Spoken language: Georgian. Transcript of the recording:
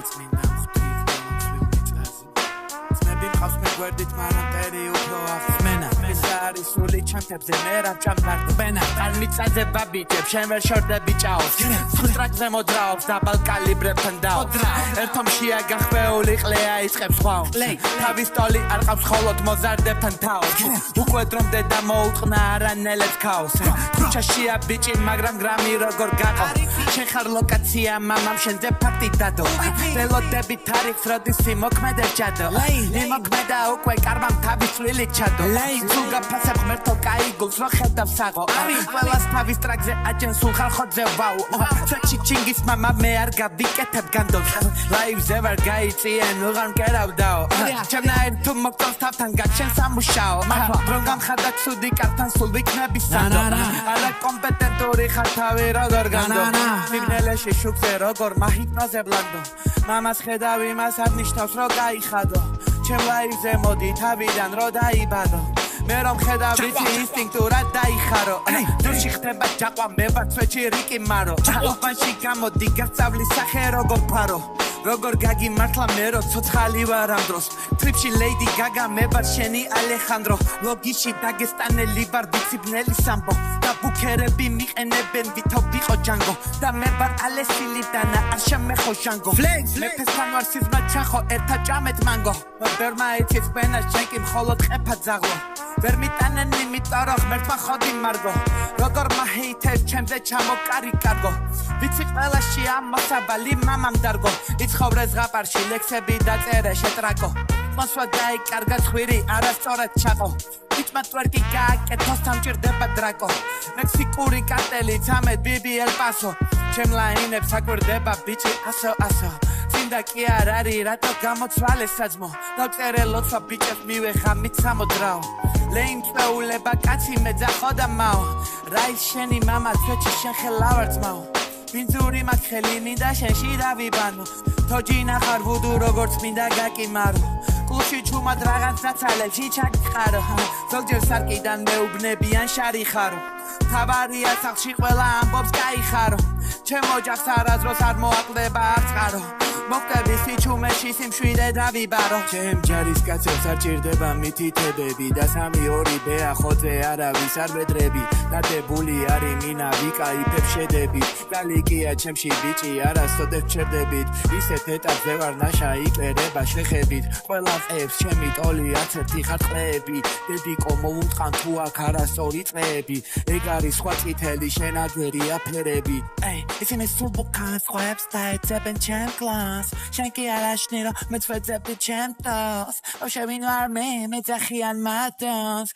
წმინდა ღვთის გამოცვლილ მიწაზე ძმები მყავს მე გვერდით მაგრამ ტერი უფრო ახსმენა ეს არის სული ჩანთებზე მე რა ჭამბარდო ბენა არ მიწაზე ბაბიჯებ შენ ვერ შორდები ჭაობს სტრაკზე მოძრაობს დაბალ კალიბრებთან დაობს ერთომშია გახვეული ყლეა იწყებს ხვაობს თავის ტოლი არ ყავს ხოლოდ მოზარდებთან თაობს უკვე დრომდე და მოუწყნა არანელებს ქაოს ქუჩაშია ბიჭი მაგრამ გრამი როგორ გაყო შენ ხარ ლოკაცია მამამ შენზე ფაქტი დადო ველოდები თარიღს როდის იმოქმედებ ჯადო იმოქმედა უკვე კარბამ თავის წვლილი ჩადო თუ გაფასებ ღმერთო კაი გულს რო ხედავ საღო ყველას თავის ტრაკზე აჯენ სულ ხალხოძე ვაუ ჩვენში ჩინგის მამა მე არ გავიკეთებ განდოს ლაივზე ვარ გაიწიენ უღარ მკერავდაო ჩემნაირ თუ მოგწონს თავთან გაჩენ სამუშაო რომ გამხადა ცუდი კართან სულ ვიქნები სანდო არა კომპეტენტური ხარ თავი როგორ განდო მიგნელეში შუქზე როგორ მაჰიპნოზებ ლანდო მამას ხედავ იმას არ ნიშნავს რო გაიხადო ჩემ ლაივზე მოდი თავიდან რო დაიბადო მე რომ ხედავ ვიცი ინსტინქტურად დაიხარო დურში ხდება ჯაყვა მე ვარ ცვეჩი რიკი მარო ოპანში გამოდი გასწავლის სახე როგორ ფარო როგორ გაგიმართლა მე რო ცოცხალი ვარ ამ დროს ტრიპში ლეიდი გაგა მე ვარ შენი ალეხანდრო ლოგიში დაგესტანელი ვარ ვიციბნელი სამბო და ბუქერები მიყენებენ ვითო ვიყო ჯანგო და მე ვარ ალესილი დანა არ შემეხო ჟანგო მე ფესთან ვარ სიზმა ჩახო ერთა ჭამეთ მანგო ბერმა იცის ბენას ჩენკი მხოლოდ ყეფა ძაღლო ვერ მიტანენ იმიტომ რომ ღმერთმა ხოდი მარგო როგორ მაჰეითებს ჩემზე ჩამოკარი კარგო ვიცი ყველაში ამოსაბალი მამამ დარგო იცხოვრე ზღაპარში ლექსები დაწერე შეტრაკო მოსვა დაიკარგა ხვირი არასწორად ჩაყო ბიჭმა ტვერკი გააკეთო სამჭირდება დრაკო მექსიკური კარტელი ცამეთ ბიბი ელ პასო ჩემ ლაინებს აკვირდება ბიჭი ასო წინდა კი არ არის რატო გამოცვალე საძმო დავწერე ლოცვა ბიჭებს მივეხა მიცამოდრაო ლეინ წვეულება კაცი მეძახო და მაო რაის შენი მამა ცვეჩი შენ ხელავარ ძმაო ბინძური მაქვს ხელი მინდა შენში დავიბანო თოჯინა ხარ ვუდუ როგორც მინდა გაკიმარო კლუბში ჩუმად რაღაც დაცალებში ჩაგიხარო ზოგჯერ სარკიდან მეუბნებიან შარი ხარო თავარია სახლში ყველა ამბობს გაიხარო ჩემ ოჯახს არასდროს არ მოაკლდება არწყარო მოკვდები სიჩუმეში სიმშვიდე დავიბარო ჩემ ჯარის კაცებს არ ჭირდება მითითებები და 3-2 ბეა ხოძე არავის არ ვედრები დადებული არის მინა ვიკაიფებ შედებით გალიკია ჩემში ბიჭი არასოდეს ჩერდებით ისეთ ეტაპზე ვარ ნაშა იკლერება შეხებით ყველა წებს ჩემი ტოლი 11 ხარტყლეები დედიკო მოუტყან თუ აქ არასწორი წლები ეგ არის სხვა წითელი შენაგვერი აფერები ისინი სულ ბუკანს ხვებს და ეცებენ ჩემ კლას შენ კი არაშნი რომ მეც ვეძებდი ჩემ თავს შევინ ვარ მე მეძახიან მათონს